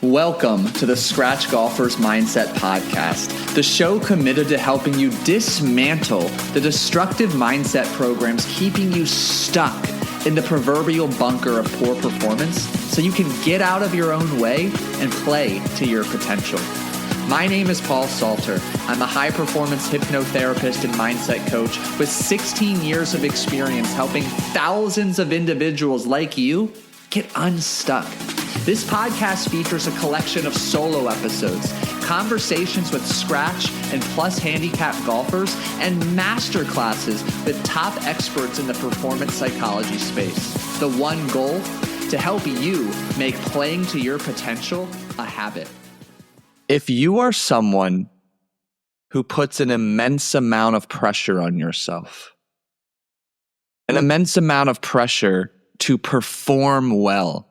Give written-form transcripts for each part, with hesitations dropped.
Welcome to the Scratch Golfer's Mindset Podcast, the show committed to helping you dismantle the destructive mindset programs keeping you stuck in the proverbial bunker of poor performance so you can get out of your own way and play to your potential. My name is Paul Salter. I'm a high-performance hypnotherapist and mindset coach with 16 years of experience helping thousands of individuals like you get unstuck. This podcast features a collection of solo episodes, conversations with Scratch and Plus handicap golfers, and masterclasses with top experts in the performance psychology space. The one goal? To help you make playing to your potential a habit. If you are someone who puts an immense amount of pressure on yourself, an immense amount of pressure to perform well,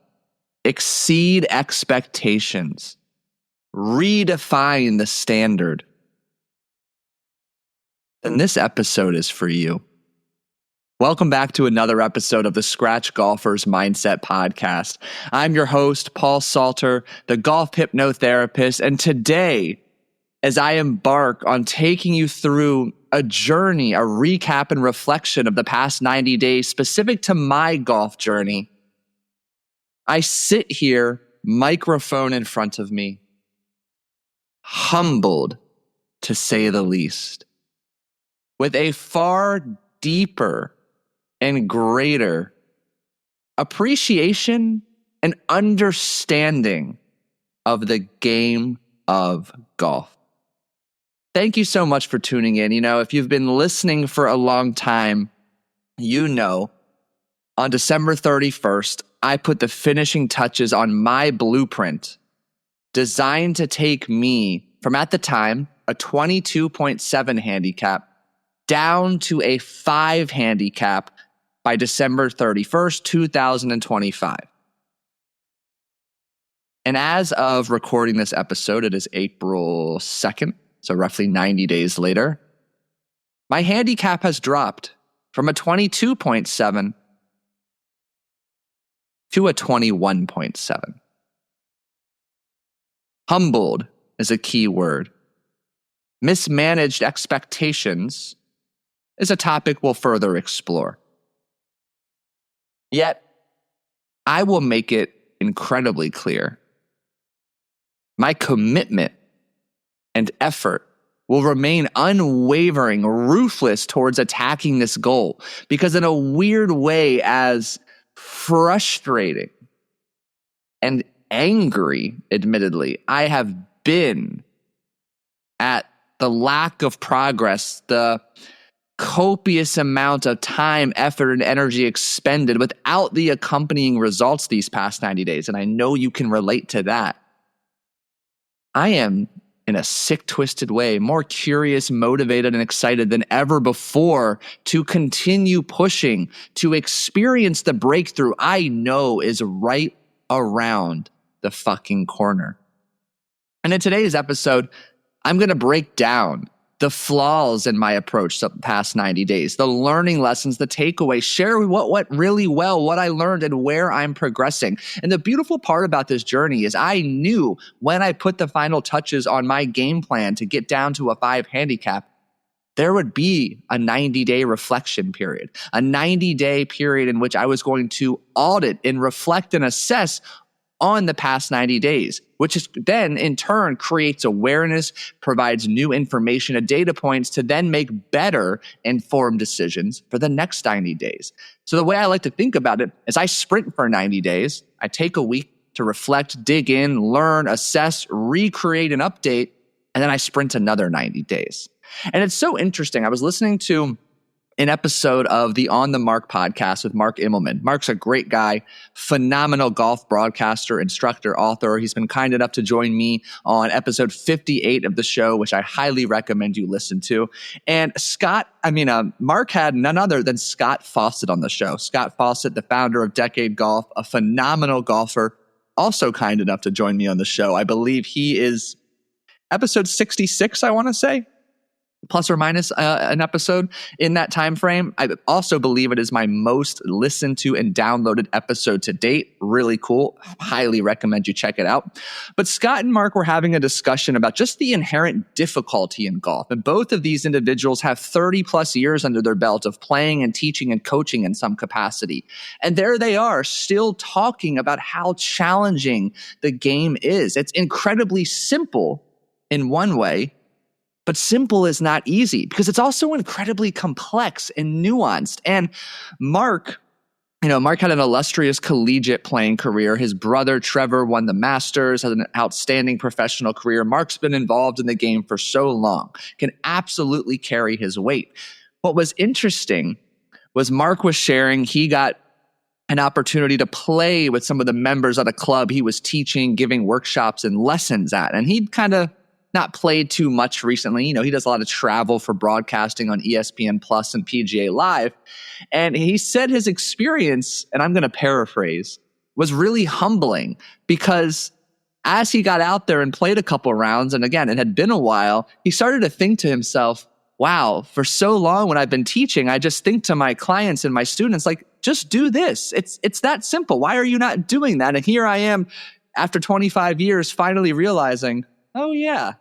exceed expectations, redefine the standard, then this episode is for you. Welcome back to another episode of the Scratch Golfer's Mindset Podcast. I'm your host, Paul Salter, the golf hypnotherapist, and today, as I embark on taking you through a journey, a recap and reflection of the past 90 days specific to my golf journey, I sit here, microphone in front of me, humbled to say the least, with a far deeper and greater appreciation and understanding of the game of golf. Thank you so much for tuning in. You know, if you've been listening for a long time, you know, on December 31st, I put the finishing touches on my blueprint designed to take me from, at the time, a 22.7 handicap down to a 5 handicap by December 31st, 2025. And as of recording this episode, it is April 2nd, so roughly 90 days later, my handicap has dropped from a 22.7 to a 21.7. Humbled is a key word. Mismanaged expectations is a topic we'll further explore. Yet, I will make it incredibly clear. My commitment and effort will remain unwavering, ruthless towards attacking this goal, because in a weird way, as frustrating and angry, admittedly, I have been at the lack of progress, the copious amount of time, effort, and energy expended without the accompanying results these past 90 days. And I know you can relate to that. I am, in a sick, twisted way, more curious, motivated, and excited than ever before to continue pushing, to experience the breakthrough I know is right around the fucking corner. And in today's episode, I'm going to break down the flaws in my approach to the past 90 days, the learning lessons, the takeaways, share what went really well, what I learned, and where I'm progressing. And the beautiful part about this journey is I knew when I put the final touches on my game plan to get down to a 5 handicap, there would be a 90-day reflection period, a 90-day period in which I was going to audit and reflect and assess on the past 90 days, which is then in turn creates awareness, provides new information and data points to then make better informed decisions for the next 90 days. So the way I like to think about it is I sprint for 90 days. I take a week to reflect, dig in, learn, assess, recreate, and update, and then I sprint another 90 days. And it's so interesting. I was listening to an episode of the On the Mark podcast with Mark Immelman. Mark's a great guy, phenomenal golf broadcaster, instructor, author. He's been kind enough to join me on episode 58 of the show, which I highly recommend you listen to. And Mark had none other than Scott Fawcett on the show. Scott Fawcett, the founder of Decade Golf, a phenomenal golfer, also kind enough to join me on the show. I believe he is episode 66, I want to say. plus or minus an episode in that time frame. I also believe it is my most listened to and downloaded episode to date. Really cool. Highly recommend you check it out. But Scott and Mark were having a discussion about just the inherent difficulty in golf. And both of these individuals have 30 plus years under their belt of playing and teaching and coaching in some capacity. And there they are still talking about how challenging the game is. It's incredibly simple in one way, but simple is not easy because it's also incredibly complex and nuanced. And Mark had an illustrious collegiate playing career. His brother, Trevor, won the Masters, has an outstanding professional career. Mark's been involved in the game for so long, can absolutely carry his weight. What was interesting was Mark was sharing he got an opportunity to play with some of the members at a club he was teaching, giving workshops and lessons at. And he'd kind of not played too much recently. He does a lot of travel for broadcasting on ESPN Plus and PGA Live. And he said his experience, and I'm going to paraphrase, was really humbling because as he got out there and played a couple rounds, and again, it had been a while, he started to think to himself, wow, for so long when I've been teaching, I just think to my clients and my students, like, just do this. It's that simple. Why are you not doing that? And here I am after 25 years finally realizing, oh yeah,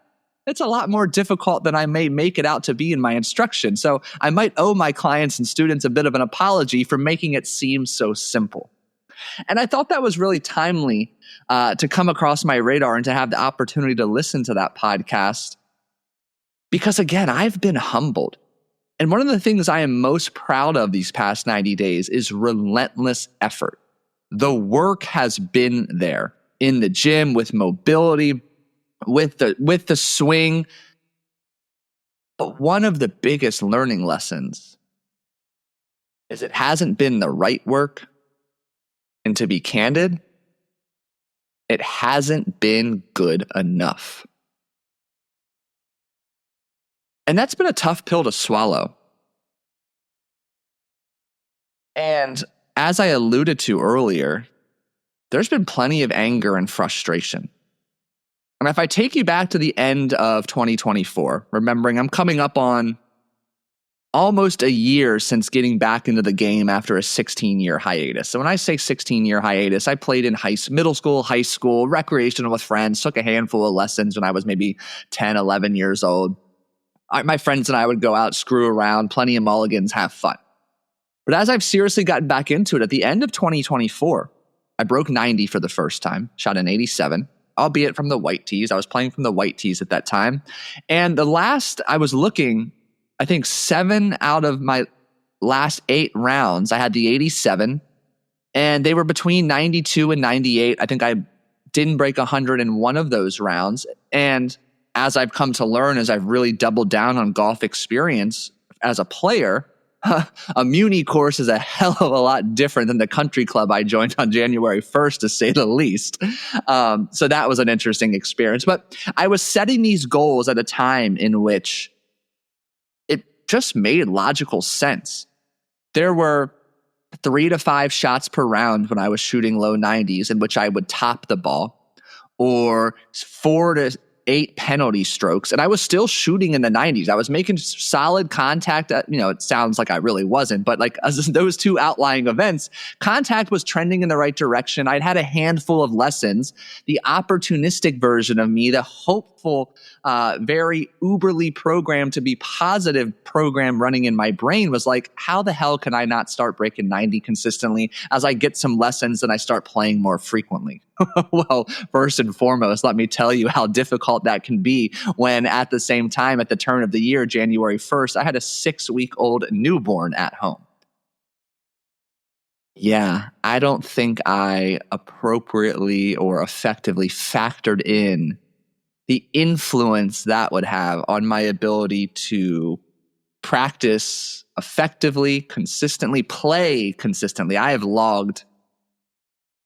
it's a lot more difficult than I may make it out to be in my instruction. So I might owe my clients and students a bit of an apology for making it seem so simple. And I thought that was really timely to come across my radar and to have the opportunity to listen to that podcast. Because again, I've been humbled. And one of the things I am most proud of these past 90 days is relentless effort. The work has been there in the gym with mobility, with the swing. But one of the biggest learning lessons is it hasn't been the right work. And to be candid, it hasn't been good enough. And that's been a tough pill to swallow. And as I alluded to earlier, there's been plenty of anger and frustration. And if I take you back to the end of 2024, remembering I'm coming up on almost a year since getting back into the game after a 16-year hiatus. So when I say 16-year hiatus, I played in middle school, high school, recreational with friends, took a handful of lessons when I was maybe 10, 11 years old. My friends and I would go out, screw around, plenty of mulligans, have fun. But as I've seriously gotten back into it, at the end of 2024, I broke 90 for the first time, shot an 87. Albeit from the white tees. I was playing from the white tees at that time. And the last I was looking, I think 7 out of my last 8 rounds, I had the 87. And they were between 92 and 98. I think I didn't break 100 in one of those rounds. And as I've come to learn, as I've really doubled down on golf experience as a player, a Muni course is a hell of a lot different than the country club I joined on January 1st, to say the least. So that was an interesting experience. But I was setting these goals at a time in which it just made logical sense. There were 3 to 5 shots per round when I was shooting low 90s in which I would top the ball, or 4 to 8 penalty strokes, and I was still shooting in the 90s. I was making solid contact. It sounds like I really wasn't, but like as those 2 outlying events, contact was trending in the right direction. I'd had a handful of lessons. The opportunistic version of me, the hopeful, very uberly programmed to be positive program running in my brain was like, how the hell can I not start breaking 90 consistently as I get some lessons and I start playing more frequently? Well, first and foremost, let me tell you how difficult that can be when at the same time, at the turn of the year, January 1st, I had a 6-week-old newborn at home. Yeah, I don't think I appropriately or effectively factored in the influence that would have on my ability to practice effectively, consistently, play consistently. I have logged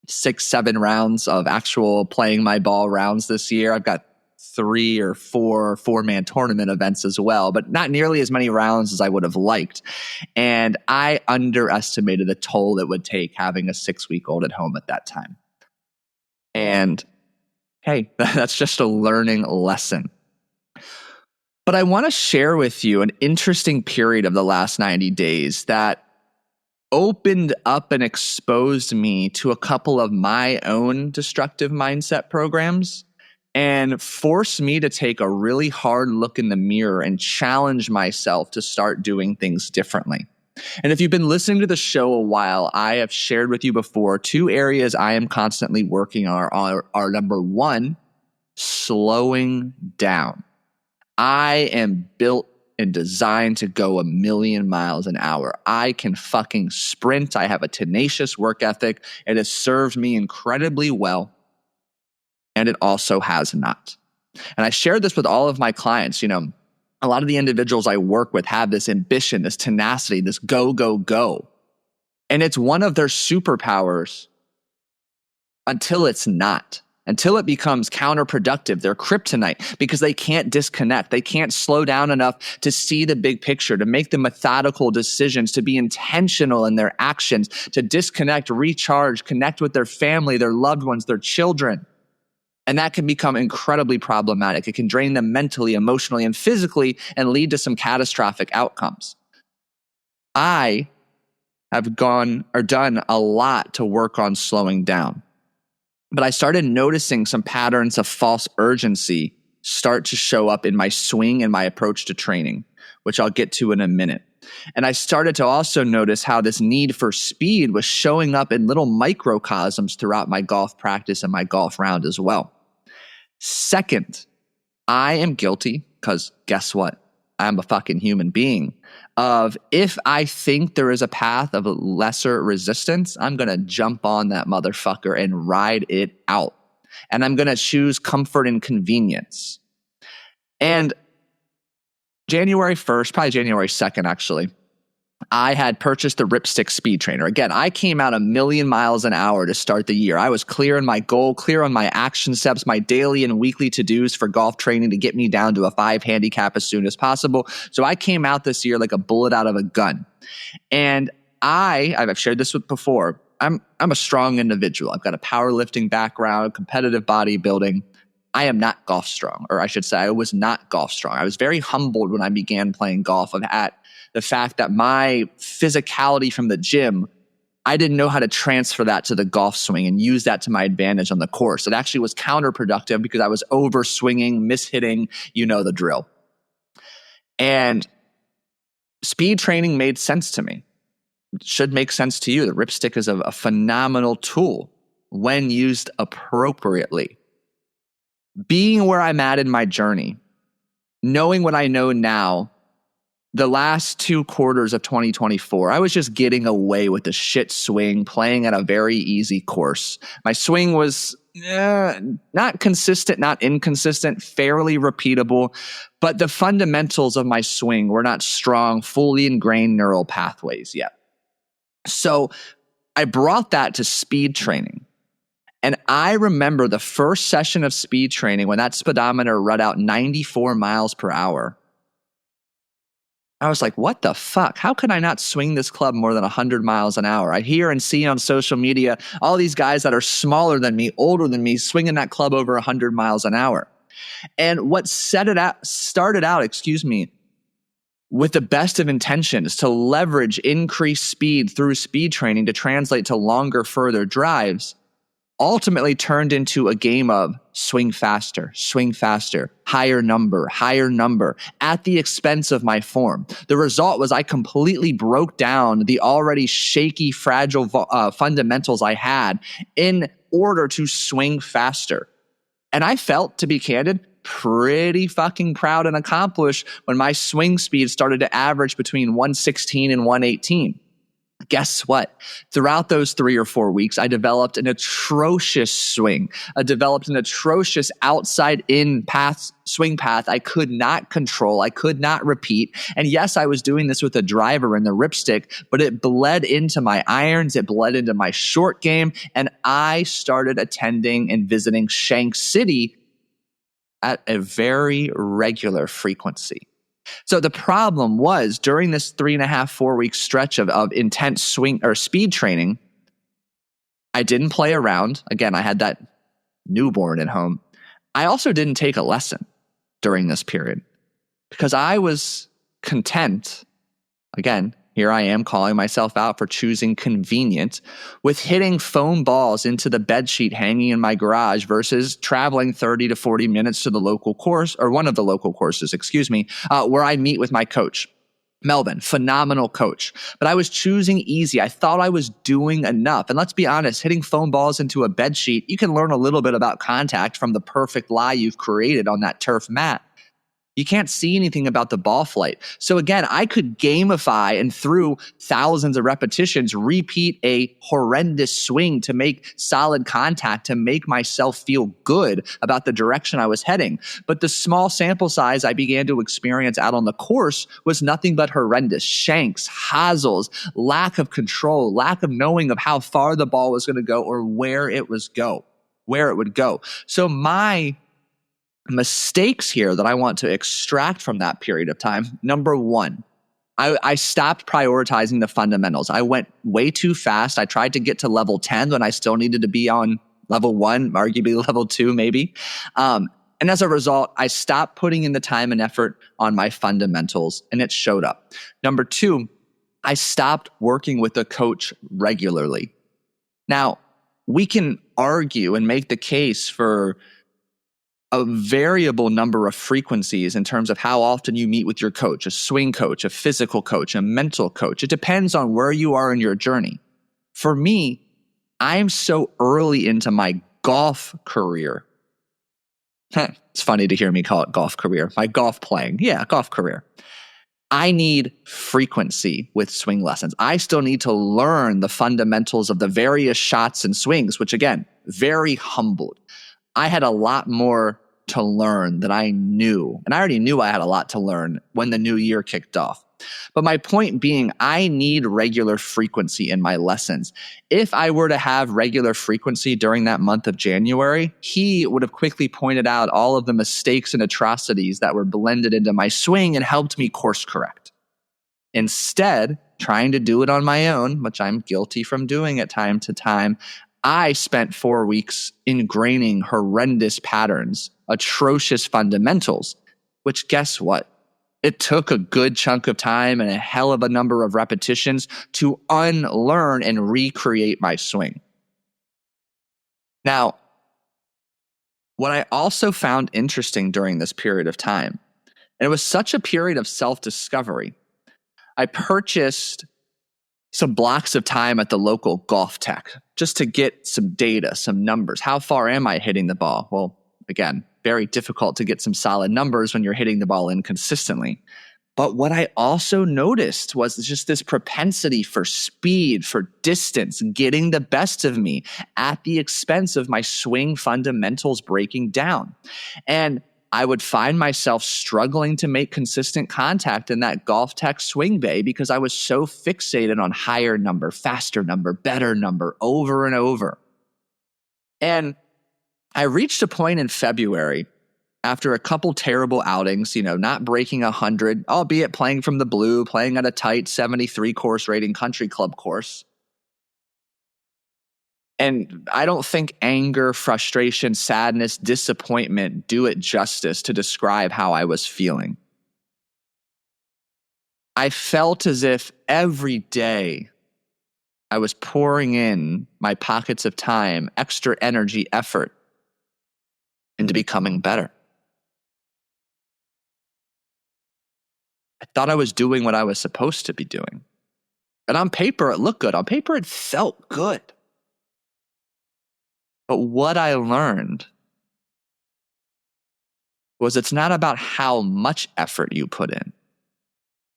6-7 rounds of actual playing my ball rounds this year. I've got 3 or 4 4-man tournament events as well, but not nearly as many rounds as I would have liked. And I underestimated the toll it would take having a 6-week-old at home at that time. And hey, that's just a learning lesson. But I want to share with you an interesting period of the last 90 days that opened up and exposed me to a couple of my own destructive mindset programs and forced me to take a really hard look in the mirror and challenge myself to start doing things differently. And if you've been listening to the show a while, I have shared with you before 2 areas I am constantly working on are number 1, slowing down. I am built and designed to go 1,000,000 miles an hour. I can fucking sprint. I have a tenacious work ethic. It has served me incredibly well, and it also has not. And I shared this with all of my clients. A lot of the individuals I work with have this ambition, this tenacity, this go, go, go. And it's one of their superpowers until it's not. Until it becomes counterproductive, their kryptonite, because they can't disconnect. They can't slow down enough to see the big picture, to make the methodical decisions, to be intentional in their actions, to disconnect, recharge, connect with their family, their loved ones, their children. And that can become incredibly problematic. It can drain them mentally, emotionally, and physically and lead to some catastrophic outcomes. I have done a lot to work on slowing down. But I started noticing some patterns of false urgency start to show up in my swing and my approach to training, which I'll get to in a minute. And I started to also notice how this need for speed was showing up in little microcosms throughout my golf practice and my golf round as well. Second, I am guilty, because guess what? I'm a fucking human being, of if I think there is a path of lesser resistance, I'm going to jump on that motherfucker and ride it out. And I'm going to choose comfort and convenience. And January 1st, probably January 2nd, actually, I had purchased the Ripstick Speed Trainer. Again, I came out 1,000,000 miles an hour to start the year. I was clear on my goal, clear on my action steps, my daily and weekly to-dos for golf training to get me down to a 5 handicap as soon as possible. So I came out this year like a bullet out of a gun. And I've shared this with before. I'm a strong individual. I've got a powerlifting background, competitive bodybuilding. I am not golf strong, or I should say I was not golf strong. I was very humbled when I began playing golf at the fact that my physicality from the gym, I didn't know how to transfer that to the golf swing and use that to my advantage on the course. It actually was counterproductive because I was over swinging, mishitting, you know the drill. And speed training made sense to me. It should make sense to you. The Ripstick is a phenomenal tool when used appropriately. Being where I'm at in my journey, knowing what I know now, the last 2 quarters of 2024, I was just getting away with the shit swing, playing at a very easy course. My swing was not consistent, not inconsistent, fairly repeatable, but the fundamentals of my swing were not strong, fully ingrained neural pathways yet. So I brought that to speed training. And I remember the first session of speed training when that speedometer read out 94 miles per hour. I was like, what the fuck? How can I not swing this club more than 100 miles an hour? I hear and see on social media all these guys that are smaller than me, older than me, swinging that club over 100 miles an hour. And what started out, with the best of intentions to leverage increased speed through speed training to translate to longer, further drives, ultimately turned into a game of swing faster, higher number, at the expense of my form. The result was I completely broke down the already shaky, fragile fundamentals I had in order to swing faster. And I felt, to be candid, pretty fucking proud and accomplished when my swing speed started to average between 116 and 118. Guess what? Throughout those 3 or 4 weeks, I developed an atrocious swing. I developed an atrocious outside-in swing path I could not control. I could not repeat. And yes, I was doing this with a driver and the Ripstick, but it bled into my irons. It bled into my short game. And I started attending and visiting Shanks City at a very regular frequency. So the problem was during this 3.5, 4 week stretch of intense swing or speed training, I didn't play around. Again, I had that newborn at home. I also didn't take a lesson during this period. because I was content. Again, here I am calling myself out for choosing convenient with hitting foam balls into the bedsheet hanging in my garage versus traveling 30 to 40 minutes to the local course, or one of the local courses, where I meet with my coach. Melvin, phenomenal coach. But I was choosing easy. I thought I was doing enough. And let's be honest, hitting foam balls into a bedsheet, you can learn a little bit about contact from the perfect lie you've created on that turf mat. You can't see anything about the ball flight. So again, I could gamify and through thousands of repetitions, repeat a horrendous swing to make solid contact, to make myself feel good about the direction I was heading. But the small sample size I began to experience out on the course was nothing but horrendous. Shanks, hazels, lack of control, lack of knowing of how far the ball was going to go or where it would go. So my mistakes here that I want to extract from that period of time. Number one, I stopped prioritizing the fundamentals. I went way too fast. I tried to get to level 10 when I still needed to be on level 1, arguably level 2 maybe. And as a result, I stopped putting in the time and effort on my fundamentals, and it showed up. Number 2, I stopped working with a coach regularly. Now, we can argue and make the case for a variable number of frequencies in terms of how often you meet with your coach, a swing coach, a physical coach, a mental coach. It depends on where you are in your journey. For me, I'm so early into my golf career. It's funny to hear me call it golf career. My golf playing. Yeah, golf career. I need frequency with swing lessons. I still need to learn the fundamentals of the various shots and swings, which again, very humbled. I had a lot more to learn than I knew. And I already knew I had a lot to learn when the new year kicked off. But my point being, I need regular frequency in my lessons. If I were to have regular frequency during that month of January, he would have quickly pointed out all of the mistakes and atrocities that were blended into my swing and helped me course correct. Instead, trying to do it on my own, which I'm guilty from doing at time to time, I spent 4 weeks ingraining horrendous patterns, atrocious fundamentals, which guess what? It took a good chunk of time and a hell of a number of repetitions to unlearn and recreate my swing. Now, what I also found interesting during this period of time, and it was such a period of self-discovery, I purchased some blocks of time at the local golf tech just to get some data, some numbers. How far am I hitting the ball? Well, again, very difficult to get some solid numbers when you're hitting the ball inconsistently. But what I also noticed was just this propensity for speed, for distance, getting the best of me at the expense of my swing fundamentals breaking down. And I would find myself struggling to make consistent contact in that golf tech swing bay because I was so fixated on higher number, faster number, better number over and over. And I reached a point in February after a couple terrible outings, not breaking 100, albeit playing from the blue, playing at a tight 73 course rating country club course. And I don't think anger, frustration, sadness, disappointment do it justice to describe how I was feeling. I felt as if every day I was pouring in my pockets of time, extra energy, effort into becoming better. I thought I was doing what I was supposed to be doing. And on paper, it looked good. On paper, it felt good. But what I learned was it's not about how much effort you put in.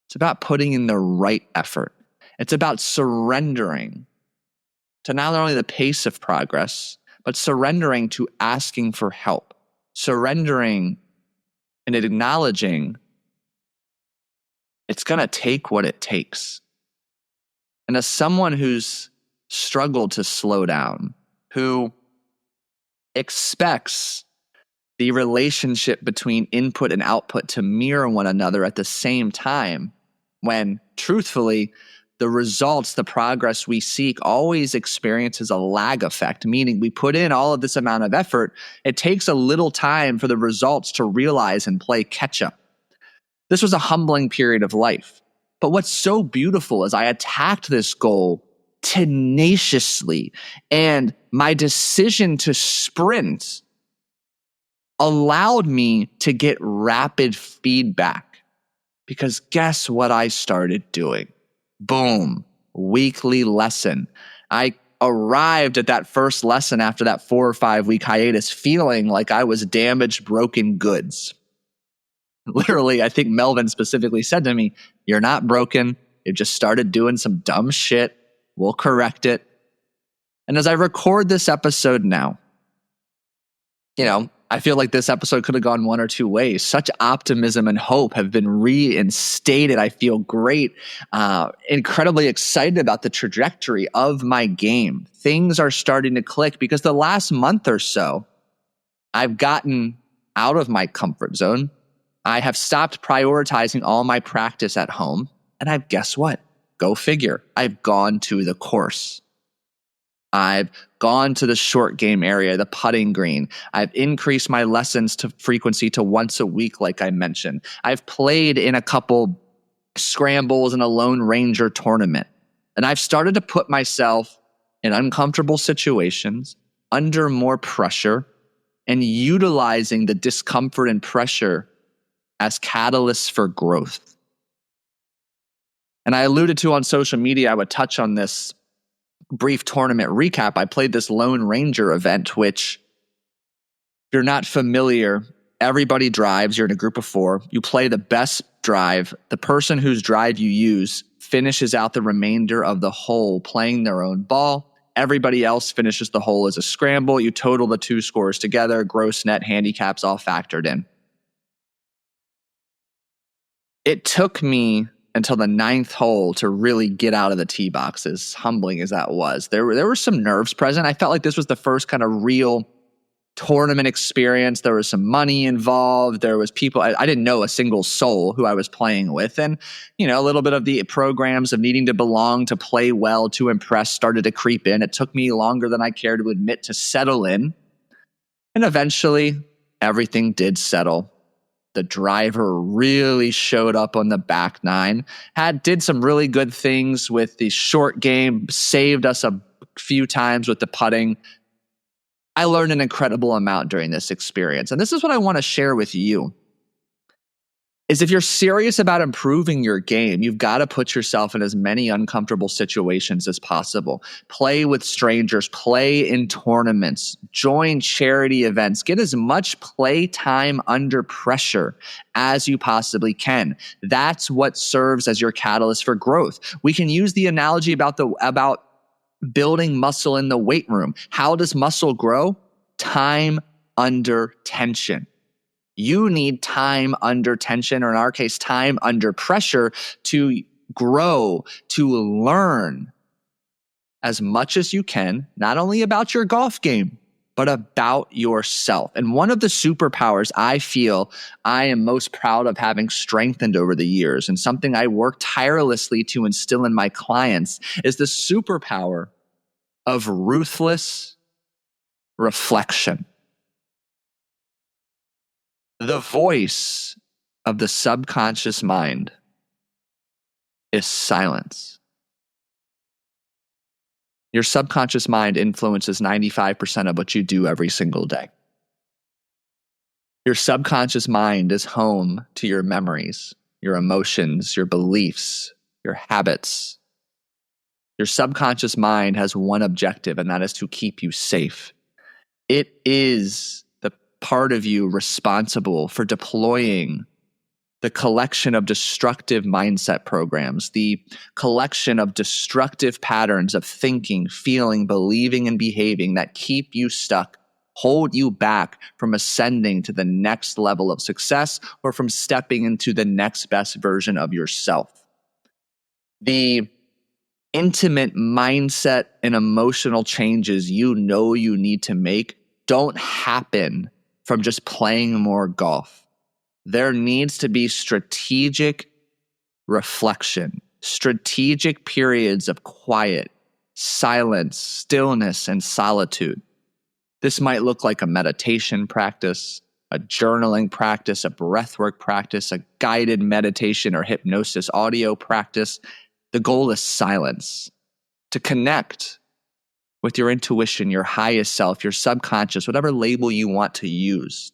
It's about putting in the right effort. It's about surrendering to not only the pace of progress, but surrendering to asking for help, surrendering and acknowledging it's going to take what it takes. And as someone who's struggled to slow down, who expects the relationship between input and output to mirror one another at the same time, when truthfully, the results, the progress we seek always experiences a lag effect, meaning we put in all of this amount of effort, it takes a little time for the results to realize and play catch up. This was a humbling period of life. But what's so beautiful is I attacked this goal tenaciously, and my decision to sprint allowed me to get rapid feedback, because guess what I started doing? Boom, weekly lesson. I arrived at that first lesson after that 4 or 5 week hiatus feeling like I was damaged, broken goods. Literally, I think Melvin specifically said to me, "You're not broken. You just started doing some dumb shit. We'll correct it." And as I record this episode now, I feel like this episode could have gone one or two ways. Such optimism and hope have been reinstated. I feel great, incredibly excited about the trajectory of my game. Things are starting to click because the last month or so, I've gotten out of my comfort zone. I have stopped prioritizing all my practice at home. And guess what? Go figure. I've gone to the course. I've gone to the short game area, the putting green. I've increased my lessons to frequency to once a week, like I mentioned. I've played in a couple scrambles and a Lone Ranger tournament. And I've started to put myself in uncomfortable situations, under more pressure, and utilizing the discomfort and pressure as catalysts for growth. And I alluded to on social media, I would touch on this brief tournament recap. I played this Lone Ranger event, which, if you're not familiar, everybody drives. You're in a group of 4. You play the best drive. The person whose drive you use finishes out the remainder of the hole playing their own ball. Everybody else finishes the hole as a scramble. You total the 2 scores together, gross, net, handicaps all factored in. It took me until the 9th hole to really get out of the tee box, as humbling as that was. There were some nerves present. I felt like this was the first kind of real tournament experience. There was some money involved. There was people. I didn't know a single soul who I was playing with. And, a little bit of the programs of needing to belong, to play well, to impress started to creep in. It took me longer than I care to admit to settle in. And eventually, everything did settle. The driver really showed up on the back 9, did some really good things with the short game, saved us a few times with the putting. I learned an incredible amount during this experience. And this is what I want to share with you, is if you're serious about improving your game, you've got to put yourself in as many uncomfortable situations as possible. Play with strangers, play in tournaments, join charity events, get as much play time under pressure as you possibly can. That's what serves as your catalyst for growth. We can use the analogy about building muscle in the weight room. How does muscle grow? Time under tension. You need time under tension, or in our case, time under pressure, to grow, to learn as much as you can, not only about your golf game, but about yourself. And one of the superpowers I feel I am most proud of having strengthened over the years, and something I work tirelessly to instill in my clients, is the superpower of ruthless reflection. The voice of the subconscious mind is silence. Your subconscious mind influences 95% of what you do every single day. Your subconscious mind is home to your memories, your emotions, your beliefs, your habits. Your subconscious mind has one objective, and that is to keep you safe. It is the part of you responsible for deploying the collection of destructive mindset programs, the collection of destructive patterns of thinking, feeling, believing, and behaving that keep you stuck, hold you back from ascending to the next level of success or from stepping into the next best version of yourself. The intimate mindset and emotional changes you need to make don't happen from just playing more golf. There needs to be strategic reflection, strategic periods of quiet, silence, stillness, and solitude. This might look like a meditation practice, a journaling practice, a breathwork practice, a guided meditation or hypnosis audio practice. The goal is silence, to connect with your intuition, your highest self, your subconscious, whatever label you want to use.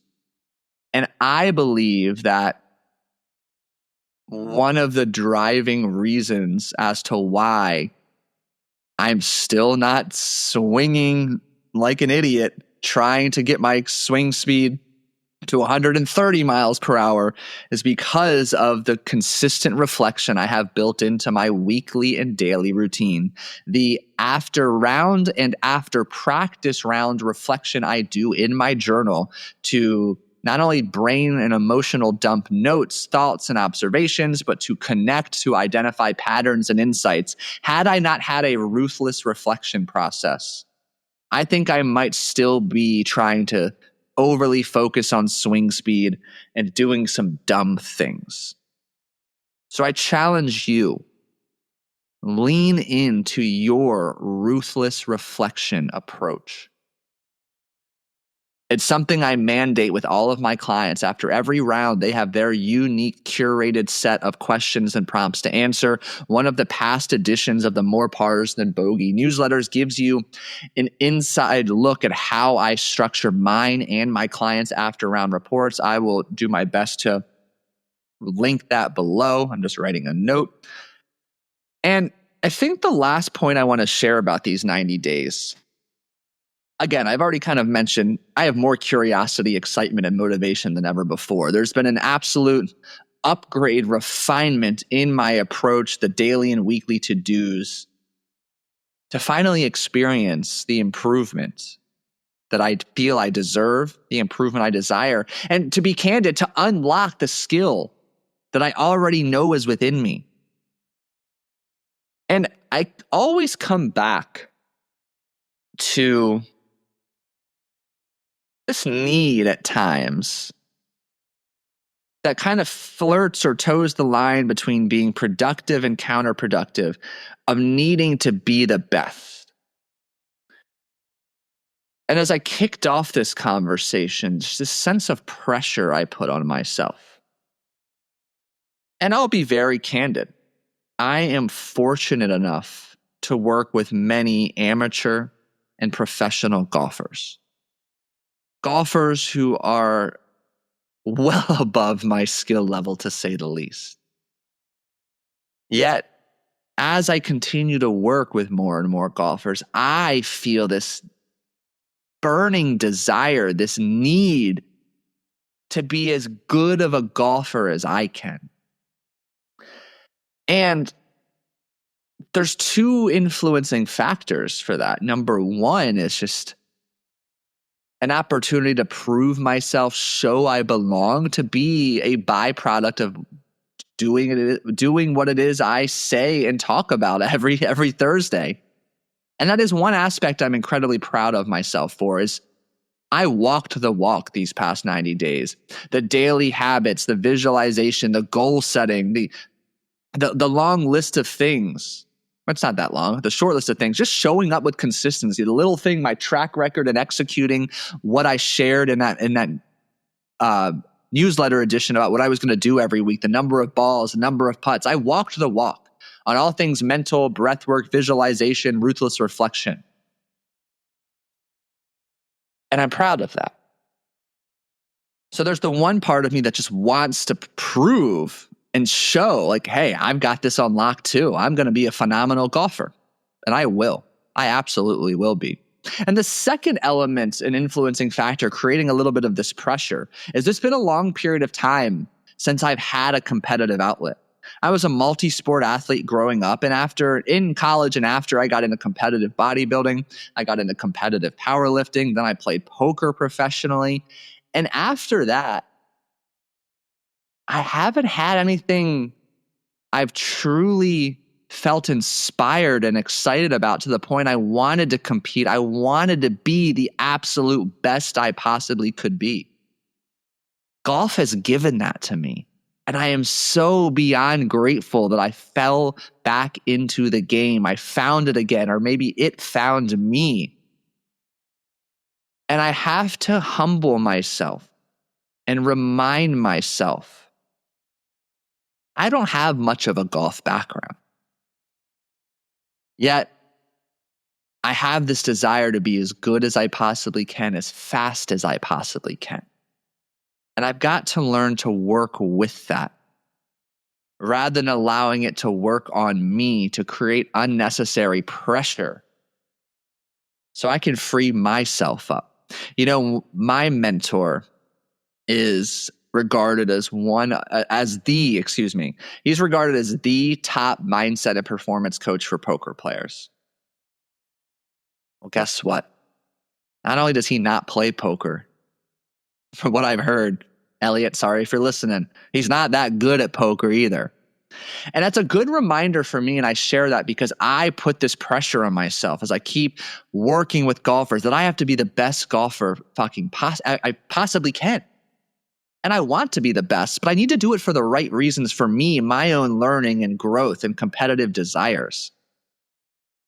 And I believe that one of the driving reasons as to why I'm still not swinging like an idiot, trying to get my swing speed to 130 miles per hour is because of the consistent reflection I have built into my weekly and daily routine. The after round and after practice round reflection I do in my journal to not only brain and emotional dump notes, thoughts, and observations, but to connect, to identify patterns and insights. Had I not had a ruthless reflection process, I think I might still be trying to overly focus on swing speed and doing some dumb things. So I challenge you, lean into your ruthless reflection approach. It's something I mandate with all of my clients. After every round, they have their unique curated set of questions and prompts to answer. One of the past editions of the More Pars Than Bogey newsletters gives you an inside look at how I structure mine and my clients' after round reports. I will do my best to link that below. I'm just writing a note. And I think the last point I want to share about these 90 days, again, I've already kind of mentioned I have more curiosity, excitement, and motivation than ever before. There's been an absolute upgrade, refinement in my approach, the daily and weekly to-dos, to finally experience the improvement that I feel I deserve, the improvement I desire, and to be candid, to unlock the skill that I already know is within me. And I always come back to this need at times that kind of flirts or toes the line between being productive and counterproductive, of needing to be the best. And as I kicked off this conversation, just this sense of pressure I put on myself. And I'll be very candid. I am fortunate enough to work with many amateur and professional golfers. Golfers who are well above my skill level, to say the least. Yet, as I continue to work with more and more golfers, I feel this burning desire, this need to be as good of a golfer as I can. And there's two influencing factors for that. Number one is just an opportunity to prove myself, show I belong, to be a byproduct of doing what it is I say and talk about every Thursday. And that is one aspect I'm incredibly proud of myself for, is I walked the walk these past 90 days. The daily habits, the visualization, the goal setting, the long list of things. It's not that long. The short list of things, just showing up with consistency. The little thing, my track record and executing what I shared in that newsletter edition about what I was going to do every week, the number of balls, the number of putts. I walked the walk on all things mental, breathwork, visualization, ruthless reflection. And I'm proud of that. So there's the one part of me that just wants to prove and show, like, hey, I've got this on lock too. I'm going to be a phenomenal golfer. And I will. I absolutely will be. And the second element, an influencing factor, creating a little bit of this pressure, is it's been a long period of time since I've had a competitive outlet. I was a multi-sport athlete growing up, and in college and after I got into competitive bodybuilding, I got into competitive powerlifting, then I played poker professionally. And after that, I haven't had anything I've truly felt inspired and excited about to the point I wanted to compete. I wanted to be the absolute best I possibly could be. Golf has given that to me. And I am so beyond grateful that I fell back into the game. I found it again, or maybe it found me. And I have to humble myself and remind myself I don't have much of a golf background. Yet, I have this desire to be as good as I possibly can, as fast as I possibly can. And I've got to learn to work with that rather than allowing it to work on me to create unnecessary pressure so I can free myself up. You know, my mentor is regarded as he's regarded as the top mindset and performance coach for poker players. Well, guess what? Not only does he not play poker, from what I've heard, Elliot, sorry if you're listening, he's not that good at poker either. And that's a good reminder for me, and I share that because I put this pressure on myself as I keep working with golfers that I have to be the best golfer I possibly can. And I want to be the best, but I need to do it for the right reasons for me, my own learning and growth and competitive desires.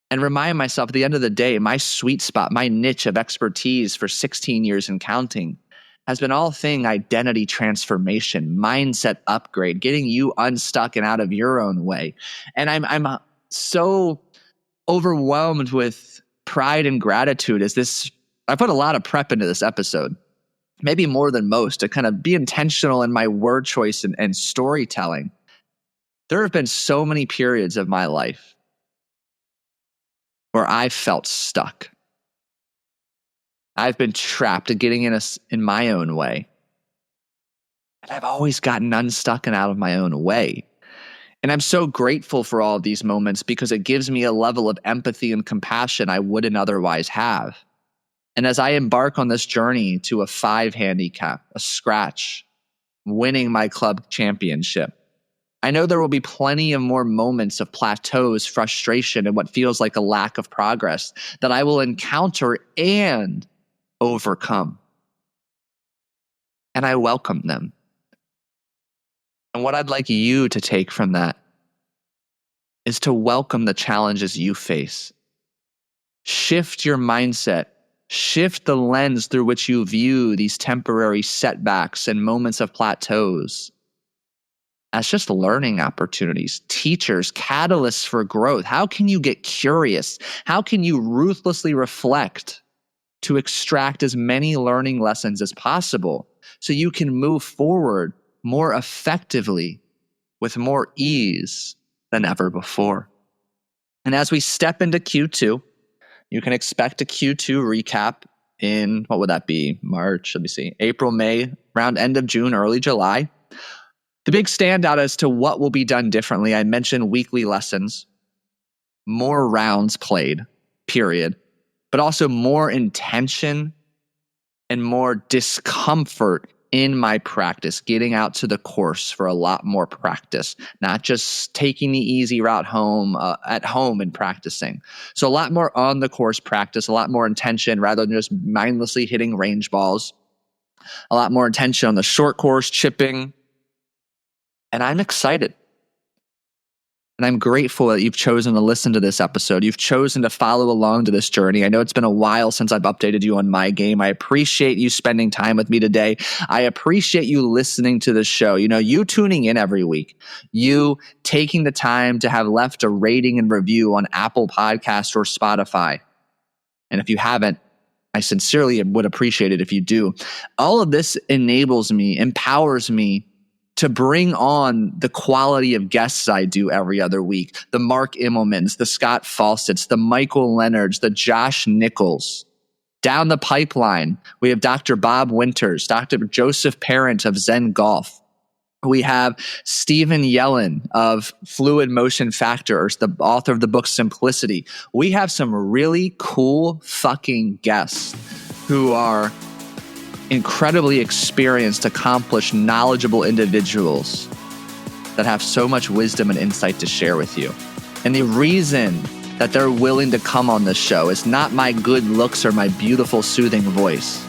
And remind myself at the end of the day, my sweet spot, my niche of expertise for 16 years and counting has been all thing identity transformation, mindset upgrade, getting you unstuck and out of your own way. And I'm so overwhelmed with pride and gratitude I put a lot of prep into this episode, maybe more than most, to kind of be intentional in my word choice and storytelling. There have been so many periods of my life where I felt stuck. I've been trapped to getting in my own way. And I've always gotten unstuck and out of my own way. And I'm so grateful for all of these moments because it gives me a level of empathy and compassion I wouldn't otherwise have. And as I embark on this journey to a 5 handicap, a scratch, winning my club championship, I know there will be plenty of more moments of plateaus, frustration, and what feels like a lack of progress that I will encounter and overcome. And I welcome them. And what I'd like you to take from that is to welcome the challenges you face. Shift your mindset. Shift the lens through which you view these temporary setbacks and moments of plateaus as just learning opportunities, teachers, catalysts for growth. How can you get curious? How can you ruthlessly reflect to extract as many learning lessons as possible so you can move forward more effectively with more ease than ever before? And as we step into Q2, you can expect a Q2 recap in, what would that be? March, April, May, around end of June, early July. The big standout as to what will be done differently, I mentioned weekly lessons, more rounds played, period, but also more intention and more discomfort in my practice, getting out to the course for a lot more practice, not just taking the easy route home at home and practicing. So a lot more on the course practice, a lot more intention rather than just mindlessly hitting range balls, a lot more intention on the short course, chipping. And I'm excited. And I'm grateful that you've chosen to listen to this episode. You've chosen to follow along to this journey. I know it's been a while since I've updated you on my game. I appreciate you spending time with me today. I appreciate you listening to the show. You know, you tuning in every week, you taking the time to have left a rating and review on Apple Podcasts or Spotify. And if you haven't, I sincerely would appreciate it if you do. All of this enables me, empowers me to bring on the quality of guests I do every other week. The Mark Immelmans, the Scott Fawcett's, the Michael Leonards, the Josh Nichols. Down the pipeline, we have Dr. Bob Winters, Dr. Joseph Parent of Zen Golf. We have Stephen Yellen of Fluid Motion Factors, the author of the book Simplicity. We have some really cool fucking guests who are incredibly experienced, accomplished, knowledgeable individuals that have so much wisdom and insight to share with you. And the reason that they're willing to come on this show is not my good looks or my beautiful, soothing voice.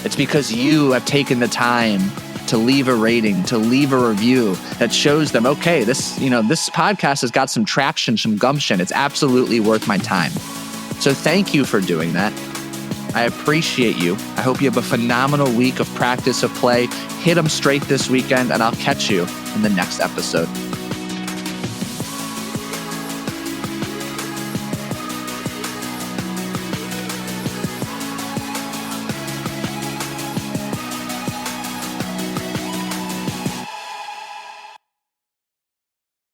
It's because you have taken the time to leave a rating, to leave a review that shows them, okay, this podcast has got some traction, some gumption. It's absolutely worth my time. So thank you for doing that. I appreciate you. I hope you have a phenomenal week of practice, of play. Hit them straight this weekend, and I'll catch you in the next episode.